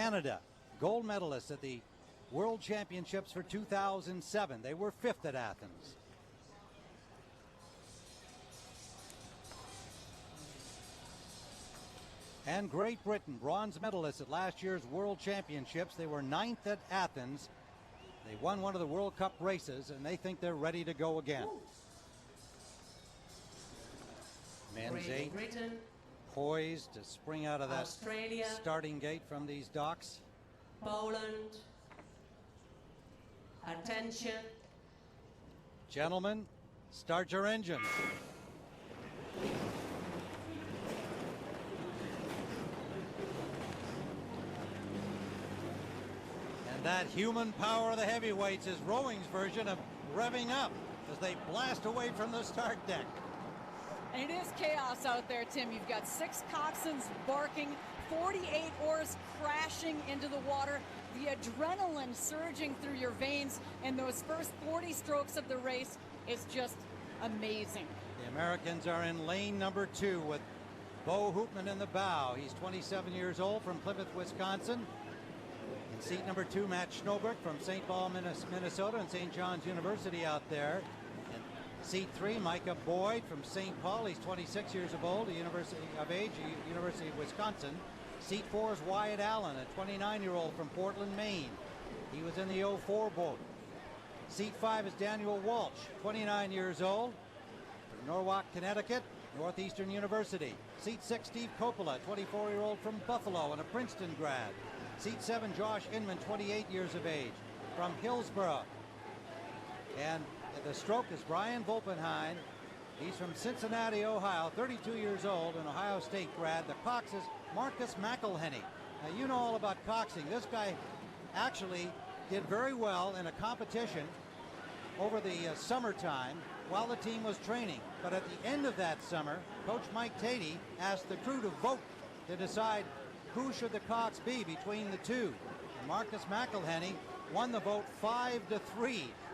Canada, gold medalists at the World Championships for 2007. They were 5th at Athens. And Great Britain, bronze medalists at last year's World Championships. They were 9th at Athens. They won one of the World Cup races, and they think they're ready to go again. Men's 8, Britain, poised to spring out of that Australia, starting gate from these docks. Poland. Attention. Gentlemen, start your engines. And that human power of the heavyweights is rowing's version of revving up as they blast away from the start deck. And it is chaos out there, Tim. You've got 6 coxswains barking, 48 oars crashing into the water, the adrenaline surging through your veins, and those first 40 strokes of the race is just amazing. The Americans are in lane number 2 with Bo Hoopman in the bow. He's 27 years old from Plymouth, Wisconsin. In seat number 2, Matt Schnobert from St. Paul, Minnesota, and St. John's University out there. Seat 3, Micah Boyd from St. Paul. He's 26 years of age, University of Wisconsin. Seat 4 is Wyatt Allen, a 29-year-old from Portland, Maine. He was in the 04 boat. Seat 5 is Daniel Walsh, 29 years old, from Norwalk, Connecticut, Northeastern University. Seat 6, Steve Coppola, 24-year-old from Buffalo and a Princeton grad. Seat 7, Josh Inman, 28 years of age, from Hillsborough. And the stroke is Brian Volpenheim. He's from Cincinnati, Ohio, 32 years old, an Ohio State grad. The cox is Marcus McElhenney. Now, you know all about coxing. This guy actually did very well in a competition over the summertime while the team was training. But at the end of that summer, Coach Mike Tatey asked the crew to vote to decide who should the cox be between the two. And Marcus McElhenney won the vote 5-3.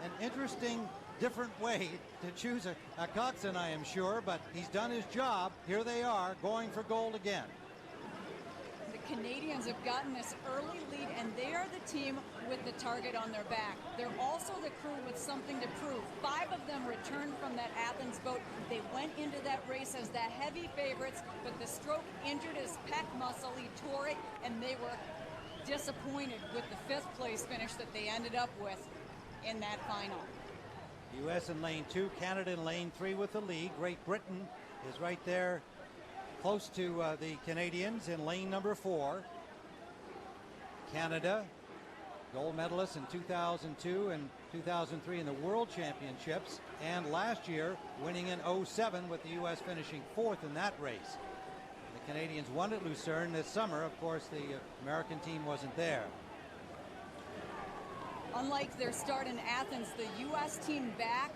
An interesting, different way to choose a coxswain, I am sure, but he's done his job. Here they are, going for gold again. The Canadians have gotten this early lead, and they are the team with the target on their back. They're also the crew with something to prove. 5 of them returned from that Athens boat. They went into that race as the heavy favorites, but the stroke injured his pec muscle. He tore it, and they were disappointed with the 5th place finish that they ended up with in that final. U.S. in lane 2, Canada in lane 3 with the lead. Great Britain is right there close to the Canadians in lane number 4. Canada, gold medalists in 2002 and 2003 in the World Championships, and last year winning in 07 with the U.S. finishing 4th in that race. The Canadians won at Lucerne this summer. Of course, the American team wasn't there. Unlike their start in Athens, the U.S. team back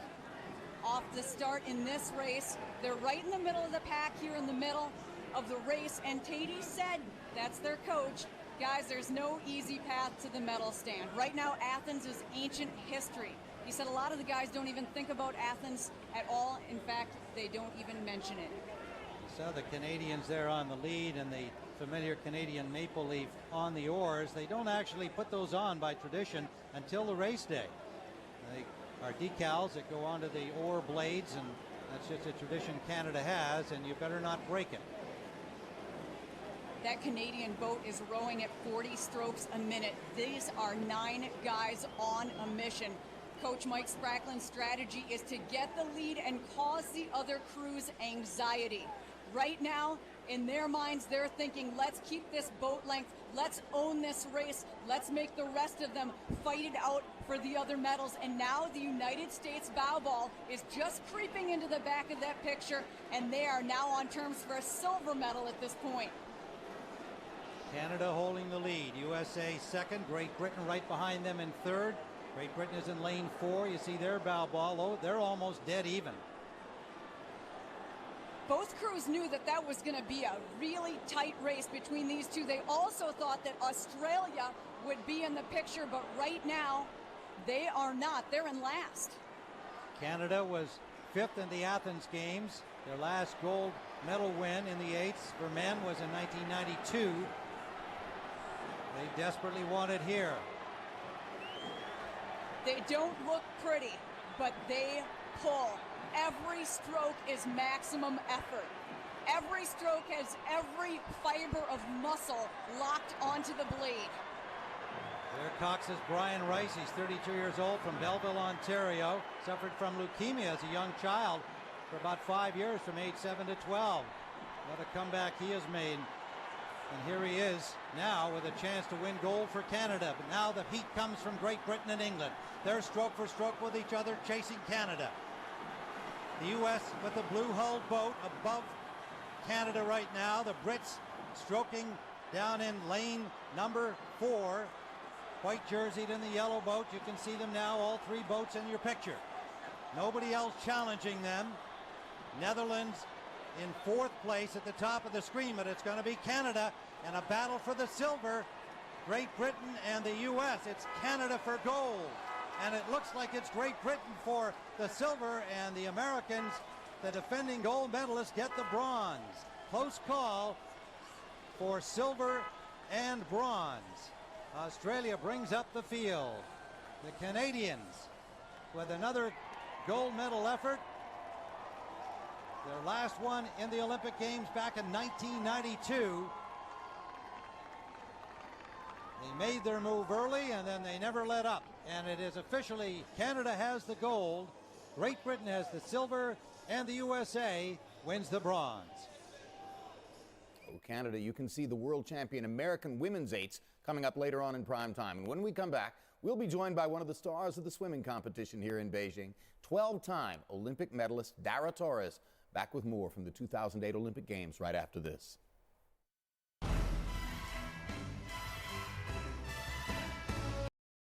off the start in this race. They're right in the middle of the pack here in the middle of the race, and Tatey said, that's their coach, guys, there's no easy path to the medal stand. Right now, Athens is ancient history. He said a lot of the guys don't even think about Athens at all. In fact, they don't even mention it. So the Canadians there on the lead and the familiar Canadian maple leaf on the oars. They don't actually put those on by tradition until the race day. They are decals that go onto the oar blades, and that's just a tradition Canada has, and you better not break it. That Canadian boat is rowing at 40 strokes a minute. These are 9 guys on a mission. Coach Mike Spracklin's strategy is to get the lead and cause the other crews anxiety. Right now, in their minds, they're thinking, let's keep this boat length, let's own this race, let's make the rest of them fight it out for the other medals. And now the United States bow ball is just creeping into the back of that picture, and they are now on terms for a silver medal at this point. Canada holding the lead. USA second, Great Britain right behind them in third. Great Britain is in lane 4. You see their bow ball. Oh, they're almost dead even. Both crews knew that that was going to be a really tight race between these two. They also thought that Australia would be in the picture, but right now they are not. They're in last. Canada was 5th in the Athens Games. Their last gold medal win in the 8s for men was in 1992. They desperately want it here. They don't look pretty, but they pull. Every stroke is maximum effort. Every stroke has every fiber of muscle locked onto the blade. There Cox's Brian Rice. He's 32 years old from Belleville, Ontario. Suffered from leukemia as a young child for about 5 years, from age 7 to 12. What a comeback he has made. And here he is now with a chance to win gold for Canada. But now the heat comes from Great Britain and England. They're stroke for stroke with each other, chasing Canada. The U.S. with the blue-hulled boat above Canada right now. The Brits stroking down in lane number 4. White jerseyed in the yellow boat. You can see them now, all 3 boats in your picture. Nobody else challenging them. Netherlands in 4th place at the top of the screen, but it's going to be Canada and a battle for the silver. Great Britain and the U.S. It's Canada for gold. And it looks like it's Great Britain for the silver, and the Americans, the defending gold medalists, get the bronze. Close call for silver and bronze. Australia brings up the field. The Canadians with another gold medal effort. Their last one in the Olympic Games back in 1992. They made their move early and then they never let up. And it is officially Canada has the gold, Great Britain has the silver, and the USA wins the bronze. Oh, Canada, you can see the world champion American women's eights coming up later on in prime time. And when we come back, we'll be joined by one of the stars of the swimming competition here in Beijing, 12-time Olympic medalist Dara Torres. Back with more from the 2008 Olympic Games right after this.